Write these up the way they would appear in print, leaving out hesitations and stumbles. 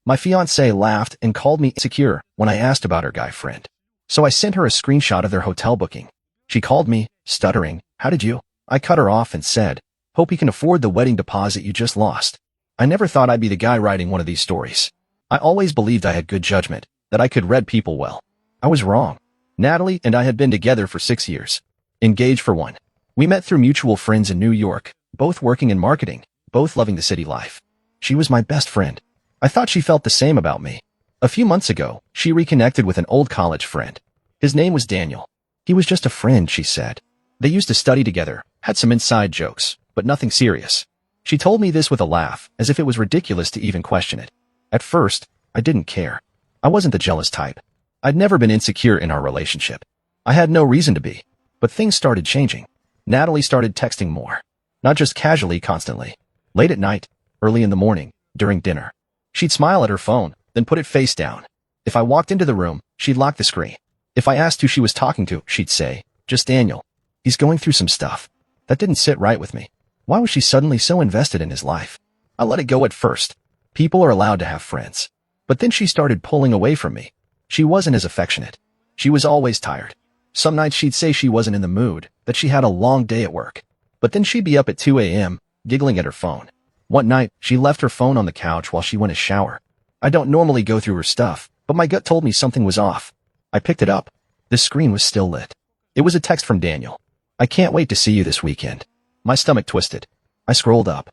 My fiance laughed and called me insecure when I asked about her guy friend. So I sent her a screenshot of their hotel booking. She called me, stuttering, "How did you?" I cut her off and said, "Hope you can afford the wedding deposit you just lost." I never thought I'd be the guy writing one of these stories. I always believed I had good judgment, that I could read people well. I was wrong. Natalie and I had been together for 6 years. Engaged for 1. We met through mutual friends in New York, both working in marketing, both loving the city life. She was my best friend. I thought she felt the same about me. A few months ago, she reconnected with an old college friend. His name was Daniel. He was just a friend, she said. They used to study together, had some inside jokes, but nothing serious. She told me this with a laugh, as if it was ridiculous to even question it. At first, I didn't care. I wasn't the jealous type. I'd never been insecure in our relationship. I had no reason to be. But things started changing. Natalie started texting more. Not just casually, constantly. Late at night, early in the morning, during dinner. She'd smile at her phone, then put it face down. If I walked into the room, she'd lock the screen. If I asked who she was talking to, she'd say, "Just Daniel. He's going through some stuff." That didn't sit right with me. Why was she suddenly so invested in his life? I let it go at first. People are allowed to have friends. But then she started pulling away from me. She wasn't as affectionate. She was always tired. Some nights she'd say she wasn't in the mood, that she had a long day at work. But then she'd be up at 2 a.m., giggling at her phone. One night, she left her phone on the couch while she went to shower. I don't normally go through her stuff, but my gut told me something was off. I picked it up. The screen was still lit. It was a text from Daniel. "I can't wait to see you this weekend." My stomach twisted. I scrolled up.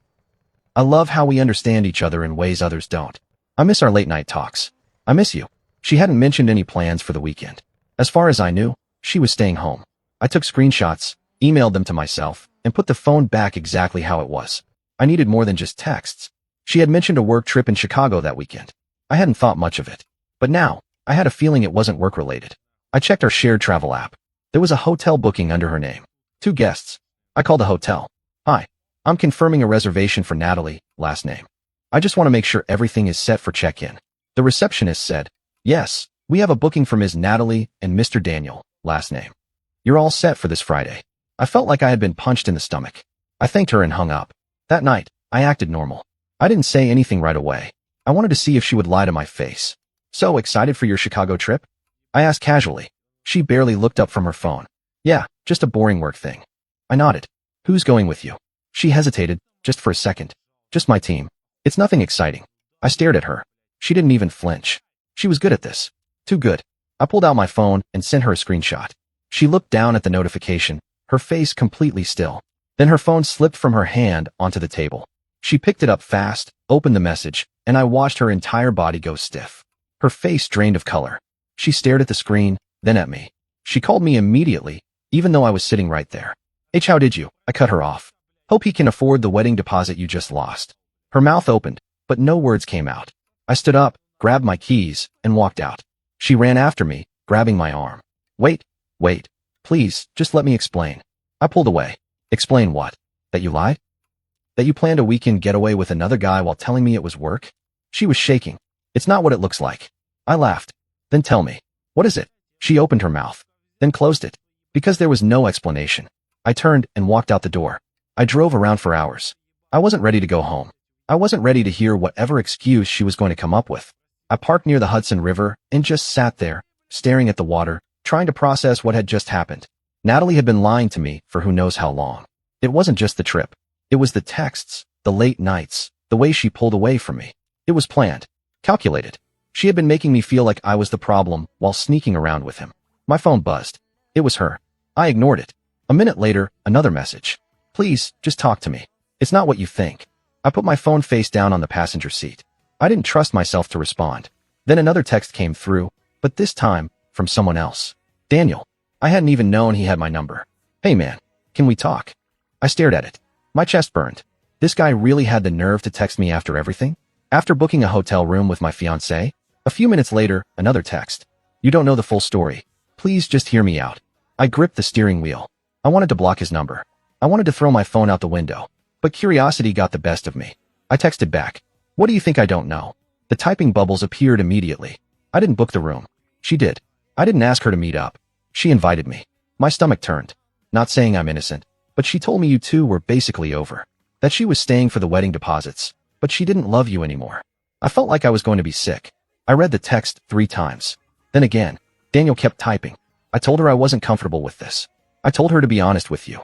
"I love how we understand each other in ways others don't. I miss our late night talks. I miss you." She hadn't mentioned any plans for the weekend. As far as I knew, she was staying home. I took screenshots, emailed them to myself, and put the phone back exactly how it was. I needed more than just texts. She had mentioned a work trip in Chicago that weekend. I hadn't thought much of it. But now, I had a feeling it wasn't work-related. I checked our shared travel app. There was a hotel booking under her name. 2 guests. I called the hotel. "Hi, I'm confirming a reservation for Natalie, last name. I just want to make sure everything is set for check-in." The receptionist said, "Yes, we have a booking for Ms. Natalie and Mr. Daniel, last name. You're all set for this Friday." I felt like I had been punched in the stomach. I thanked her and hung up. That night, I acted normal. I didn't say anything right away. I wanted to see if she would lie to my face. "So excited for your Chicago trip?" I asked casually. She barely looked up from her phone. "Yeah, just a boring work thing." I nodded. "Who's going with you?" She hesitated, just for a second. "Just my team. It's nothing exciting." I stared at her. She didn't even flinch. She was good at this. Too good. I pulled out my phone and sent her a screenshot. She looked down at the notification, her face completely still. Then her phone slipped from her hand onto the table. She picked it up fast, opened the message, and I watched her entire body go stiff. Her face drained of color. She stared at the screen, then at me. She called me immediately, even though I was sitting right there. "H, how did you?" I cut her off. "Hope he can afford the wedding deposit you just lost." Her mouth opened, but no words came out. I stood up, grabbed my keys, and walked out. She ran after me, grabbing my arm. Wait, please, just let me explain." I pulled away. "Explain what? That you lied? That you planned a weekend getaway with another guy while telling me it was work?" She was shaking. "It's not what it looks like." I laughed. "Then tell me. What is it?" She opened her mouth, then closed it. Because there was no explanation. I turned and walked out the door. I drove around for hours. I wasn't ready to go home. I wasn't ready to hear whatever excuse she was going to come up with. I parked near the Hudson River and just sat there, staring at the water, trying to process what had just happened. Natalie had been lying to me for who knows how long. It wasn't just the trip. It was the texts, the late nights, the way she pulled away from me. It was planned, calculated. She had been making me feel like I was the problem while sneaking around with him. My phone buzzed. It was her. I ignored it. A minute later, another message. "Please, just talk to me. It's not what you think." I put my phone face down on the passenger seat. I didn't trust myself to respond. Then another text came through, but this time, from someone else. Daniel. I hadn't even known he had my number. "Hey man, can we talk?" I stared at it. My chest burned. This guy really had the nerve to text me after everything? After booking a hotel room with my fiance? A few minutes later, another text. "You don't know the full story. Please just hear me out." I gripped the steering wheel. I wanted to block his number. I wanted to throw my phone out the window. But curiosity got the best of me. I texted back. "What do you think I don't know?" The typing bubbles appeared immediately. I didn't book the room. She did. I didn't ask her to meet up. She invited me. My stomach turned. Not saying I'm innocent, but she told me you two were basically over. That she was staying for the wedding deposits, but she didn't love you anymore. I felt like I was going to be sick. I read the text 3 times. Then again, Daniel kept typing. I told her I wasn't comfortable with this. I told her to be honest with you.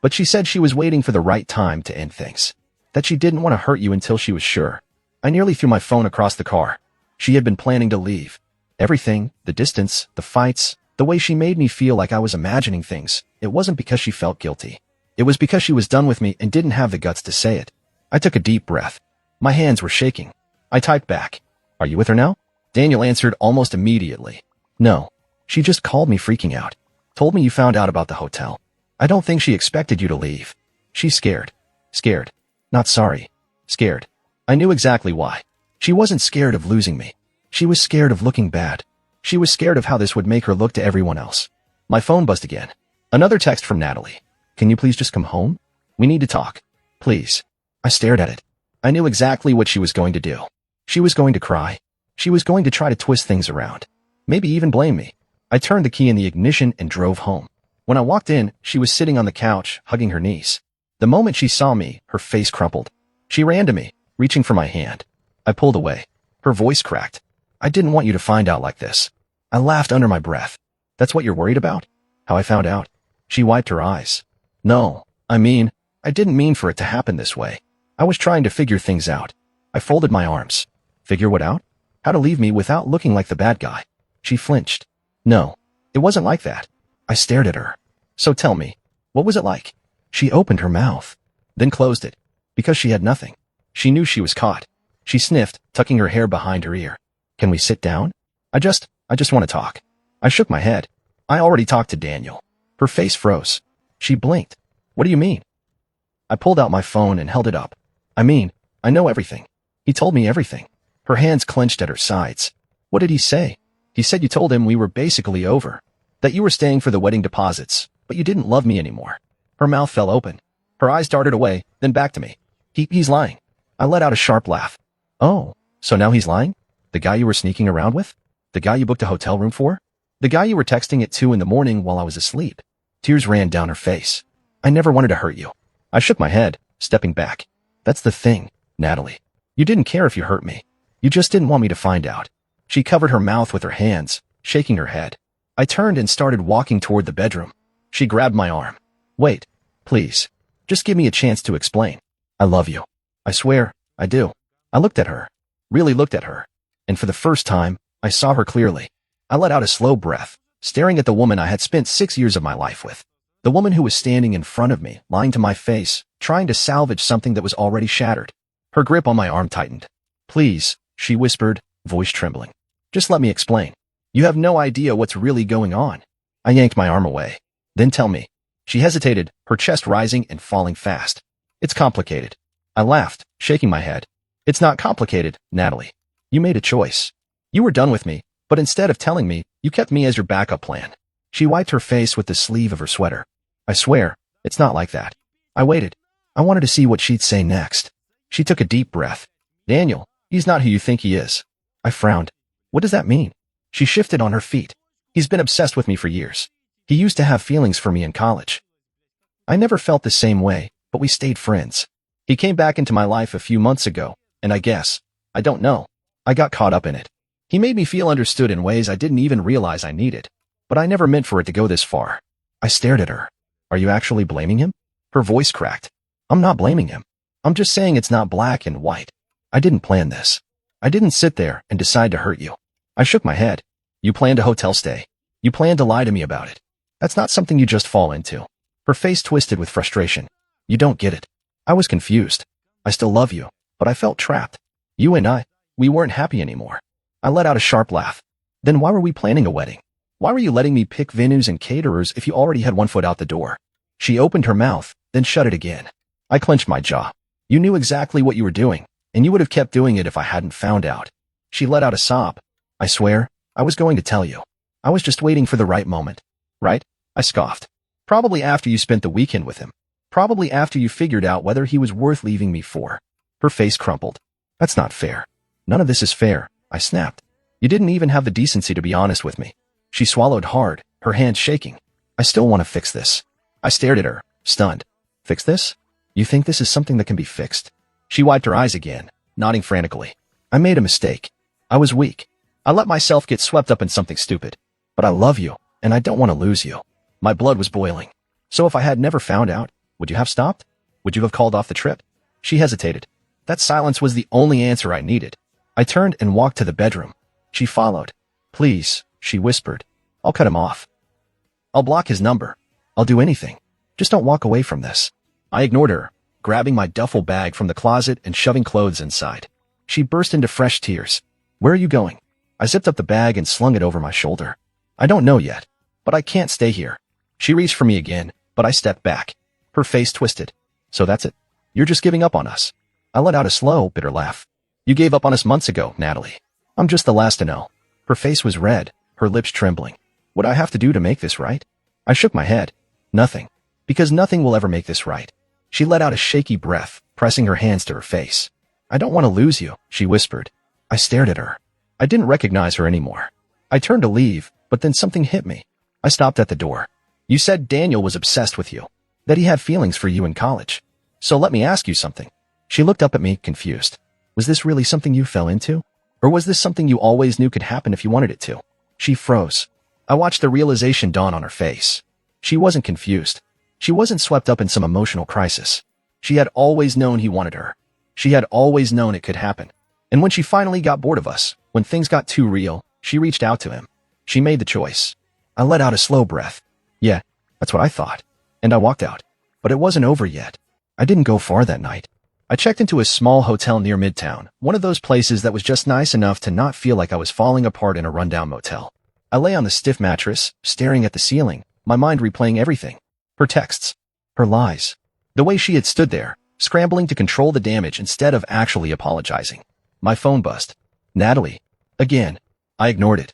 But she said she was waiting for the right time to end things. That she didn't want to hurt you until she was sure. I nearly threw my phone across the car. She had been planning to leave. Everything, the distance, the fights, the way she made me feel like I was imagining things, it wasn't because she felt guilty. It was because she was done with me and didn't have the guts to say it. I took a deep breath. My hands were shaking. I typed back. Are you with her now? Daniel answered almost immediately. No. She just called me freaking out. Told me you found out about the hotel. I don't think she expected you to leave. She's scared. Scared. Not sorry. Scared. I knew exactly why. She wasn't scared of losing me. She was scared of looking bad. She was scared of how this would make her look to everyone else. My phone buzzed again. Another text from Natalie. Can you please just come home? We need to talk. Please. I stared at it. I knew exactly what she was going to do. She was going to cry. She was going to try to twist things around. Maybe even blame me. I turned the key in the ignition and drove home. When I walked in, she was sitting on the couch, hugging her niece. The moment she saw me, her face crumpled. She ran to me, reaching for my hand. I pulled away. Her voice cracked. I didn't want you to find out like this. I laughed under my breath. That's what you're worried about? How I found out? She wiped her eyes. No, I didn't mean for it to happen this way. I was trying to figure things out. I folded my arms. Figure what out? How to leave me without looking like the bad guy. She flinched. No, it wasn't like that. I stared at her. So tell me, what was it like? She opened her mouth, then closed it, because she had nothing. She knew she was caught. She sniffed, tucking her hair behind her ear. Can we sit down? I just want to talk. I shook my head. I already talked to Daniel. Her face froze. She blinked. What do you mean? I pulled out my phone and held it up. I know everything. He told me everything. Her hands clenched at her sides. What did he say? He said you told him we were basically over. That you were staying for the wedding deposits, but you didn't love me anymore. Her mouth fell open. Her eyes darted away, then back to me. He's lying. I let out a sharp laugh. Oh, so now he's lying? The guy you were sneaking around with? The guy you booked a hotel room for? The guy you were texting at 2 in the morning while I was asleep? Tears ran down her face. I never wanted to hurt you. I shook my head, stepping back. That's the thing, Natalie. You didn't care if you hurt me. You just didn't want me to find out. She covered her mouth with her hands, shaking her head. I turned and started walking toward the bedroom. She grabbed my arm. Wait, please. Just give me a chance to explain. I love you. I swear, I do. I looked at her. Really looked at her. And for the first time, I saw her clearly. I let out a slow breath, staring at the woman I had spent 6 years of my life with. The woman who was standing in front of me, lying to my face, trying to salvage something that was already shattered. Her grip on my arm tightened. Please, she whispered, voice trembling. Just let me explain. You have no idea what's really going on. I yanked my arm away. Then tell me. She hesitated, her chest rising and falling fast. It's complicated. I laughed, shaking my head. It's not complicated, Natalie. You made a choice. You were done with me, but instead of telling me, you kept me as your backup plan. She wiped her face with the sleeve of her sweater. I swear, it's not like that. I waited. I wanted to see what she'd say next. She took a deep breath. Daniel, he's not who you think he is. I frowned. What does that mean? She shifted on her feet. He's been obsessed with me for years. He used to have feelings for me in college. I never felt the same way, but we stayed friends. He came back into my life a few months ago, and I don't know. I got caught up in it. He made me feel understood in ways I didn't even realize I needed. But I never meant for it to go this far. I stared at her. Are you actually blaming him? Her voice cracked. I'm not blaming him. I'm just saying it's not black and white. I didn't plan this. I didn't sit there and decide to hurt you. I shook my head. You planned a hotel stay. You planned to lie to me about it. That's not something you just fall into. Her face twisted with frustration. You don't get it. I was confused. I still love you, but I felt trapped. You and I, we weren't happy anymore. I let out a sharp laugh. Then why were we planning a wedding? Why were you letting me pick venues and caterers if you already had one foot out the door? She opened her mouth, then shut it again. I clenched my jaw. You knew exactly what you were doing, and you would have kept doing it if I hadn't found out. She let out a sob. I swear, I was going to tell you. I was just waiting for the right moment. Right? I scoffed. Probably after you spent the weekend with him. Probably after you figured out whether he was worth leaving me for. Her face crumpled. That's not fair. None of this is fair, I snapped. You didn't even have the decency to be honest with me. She swallowed hard, her hands shaking. I still want to fix this. I stared at her, stunned. Fix this? You think this is something that can be fixed? She wiped her eyes again, nodding frantically. I made a mistake. I was weak. I let myself get swept up in something stupid. But I love you, and I don't want to lose you. My blood was boiling. So if I had never found out, would you have stopped? Would you have called off the trip? She hesitated. That silence was the only answer I needed. I turned and walked to the bedroom. She followed. Please, she whispered. I'll cut him off. I'll block his number. I'll do anything. Just don't walk away from this. I ignored her, grabbing my duffel bag from the closet and shoving clothes inside. She burst into fresh tears. Where are you going? I zipped up the bag and slung it over my shoulder. I don't know yet, but I can't stay here. She reached for me again, but I stepped back. Her face twisted. So that's it. You're just giving up on us. I let out a slow, bitter laugh. You gave up on us months ago, Natalie. I'm just the last to know. Her face was red, her lips trembling. What I have to do to make this right? I shook my head. Nothing. Because nothing will ever make this right. She let out a shaky breath, pressing her hands to her face. I don't want to lose you, she whispered. I stared at her. I didn't recognize her anymore. I turned to leave, but then something hit me. I stopped at the door. You said Daniel was obsessed with you, that he had feelings for you in college. So let me ask you something. She looked up at me, confused. Was this really something you fell into? Or was this something you always knew could happen if you wanted it to? She froze. I watched the realization dawn on her face. She wasn't confused. She wasn't swept up in some emotional crisis. She had always known he wanted her. She had always known it could happen. And when she finally got bored of us, when things got too real, she reached out to him. She made the choice. I let out a slow breath. Yeah, that's what I thought. And I walked out. But it wasn't over yet. I didn't go far that night. I checked into a small hotel near Midtown, one of those places that was just nice enough to not feel like I was falling apart in a rundown motel. I lay on the stiff mattress, staring at the ceiling, my mind replaying everything. Her texts. Her lies. The way she had stood there, scrambling to control the damage instead of actually apologizing. My phone buzzed. Natalie. Again. I ignored it.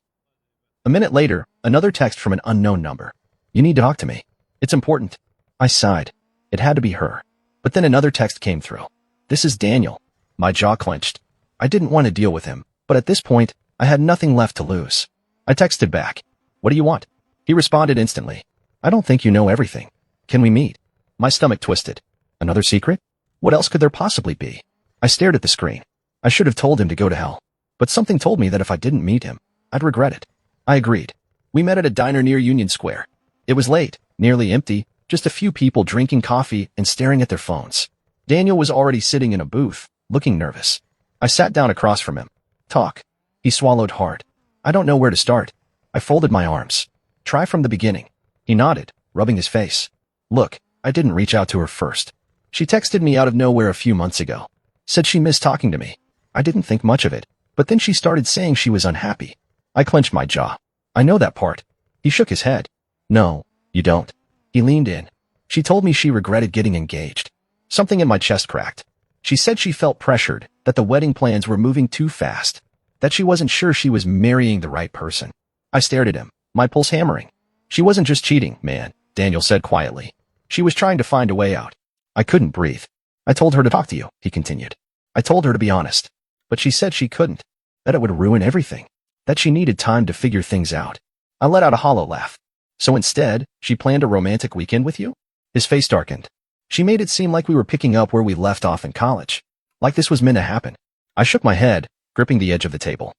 A minute later, another text from an unknown number. You need to talk to me. It's important. I sighed. It had to be her. But then another text came through. This is Daniel. My jaw clenched. I didn't want to deal with him, but at this point, I had nothing left to lose. I texted back. What do you want? He responded instantly. I don't think you know everything. Can we meet? My stomach twisted. Another secret? What else could there possibly be? I stared at the screen. I should have told him to go to hell. But something told me that if I didn't meet him, I'd regret it. I agreed. We met at a diner near Union Square. It was late, nearly empty, just a few people drinking coffee and staring at their phones. Daniel was already sitting in a booth, looking nervous. I sat down across from him. Talk. He swallowed hard. I don't know where to start. I folded my arms. Try from the beginning. He nodded, rubbing his face. Look, I didn't reach out to her first. She texted me out of nowhere a few months ago. Said she missed talking to me. I didn't think much of it, but then she started saying she was unhappy. I clenched my jaw. I know that part. He shook his head. No, you don't. He leaned in. She told me she regretted getting engaged. Something in my chest cracked. She said she felt pressured, that the wedding plans were moving too fast, that she wasn't sure she was marrying the right person. I stared at him, my pulse hammering. She wasn't just cheating, man, Daniel said quietly. She was trying to find a way out. I couldn't breathe. I told her to talk to you, he continued. I told her to be honest. But she said she couldn't, that it would ruin everything, that she needed time to figure things out. I let out a hollow laugh. So instead, she planned a romantic weekend with you? His face darkened. She made it seem like we were picking up where we left off in college. Like this was meant to happen. I shook my head, gripping the edge of the table.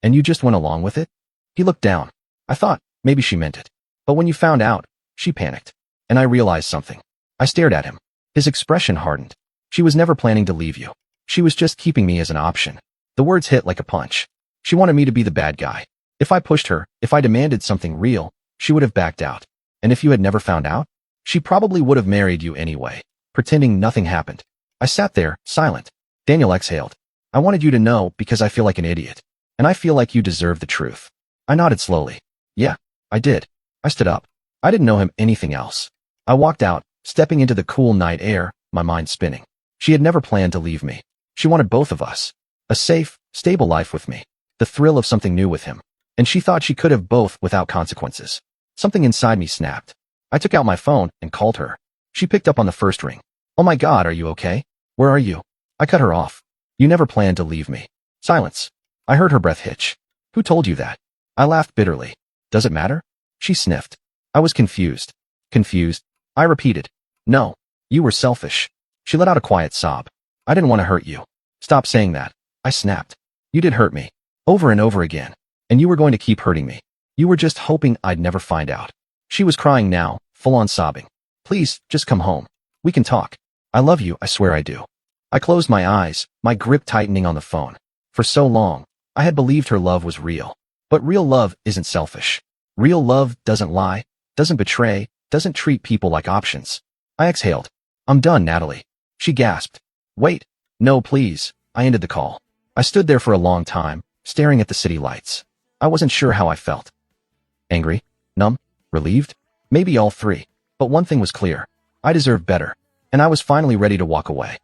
And you just went along with it? He looked down. I thought, maybe she meant it. But when you found out, she panicked. And I realized something. I stared at him. His expression hardened. She was never planning to leave you. She was just keeping me as an option. The words hit like a punch. She wanted me to be the bad guy. If I pushed her, if I demanded something real, she would have backed out. And if you had never found out, she probably would have married you anyway, pretending nothing happened. I sat there, silent. Daniel exhaled. I wanted you to know because I feel like an idiot. And I feel like you deserve the truth. I nodded slowly. Yeah, I did. I stood up. I didn't know him anything else. I walked out, stepping into the cool night air, my mind spinning. She had never planned to leave me. She wanted both of us. A safe, stable life with me. The thrill of something new with him. And she thought she could have both without consequences. Something inside me snapped. I took out my phone and called her. She picked up on the first ring. Oh my God, are you okay? Where are you? I cut her off. You never planned to leave me. Silence. I heard her breath hitch. Who told you that? I laughed bitterly. Does it matter? She sniffed. I was confused. Confused. I repeated. No. You were selfish. She let out a quiet sob. I didn't want to hurt you. Stop saying that. I snapped. You did hurt me. Over and over again. And you were going to keep hurting me. You were just hoping I'd never find out. She was crying now, full on sobbing. Please, just come home. We can talk. I love you, I swear I do. I closed my eyes, my grip tightening on the phone. For so long, I had believed her love was real. But real love isn't selfish. Real love doesn't lie, doesn't betray, doesn't treat people like options. I exhaled. I'm done, Natalie. She gasped. Wait. No, please. I ended the call. I stood there for a long time, staring at the city lights. I wasn't sure how I felt. Angry? Numb? Relieved? Maybe all three. But one thing was clear. I deserved better. And I was finally ready to walk away.